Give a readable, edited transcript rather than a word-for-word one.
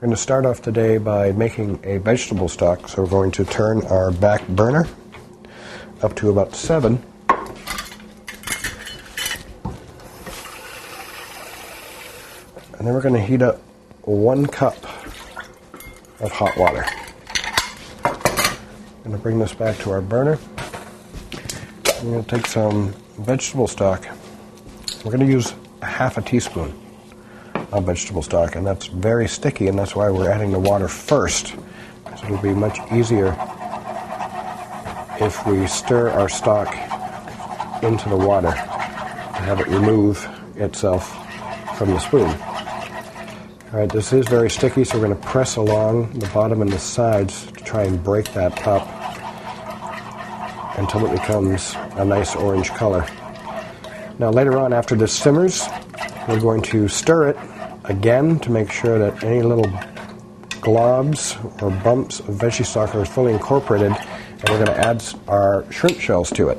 We're going to start off today by making a vegetable stock, so we're going to turn our back burner up to about 7. And then we're going to heat up 1 cup of hot water. I'm going to bring this back to our burner. I'm going to take some vegetable stock. We're going to use a half a teaspoon of vegetable stock, and that's very sticky, and that's why we're adding the water first. So it'll be much easier if we stir our stock into the water to have it remove itself from the spoon. All right, this is very sticky, so we're going to press along the bottom and the sides to try and break that up until it becomes a nice orange color. Now later on, after this simmers, we're going to stir it again to make sure that any little globs or bumps of veggie stock are fully incorporated, and we're going to add our shrimp shells to it.